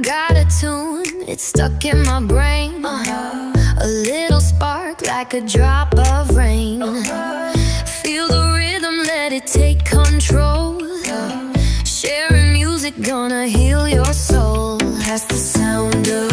got a tune, it's stuck in my brain. A little spark like a drop of rain. Feel the rhythm, let it take control. Sharing music gonna heal your soul. That's the sound of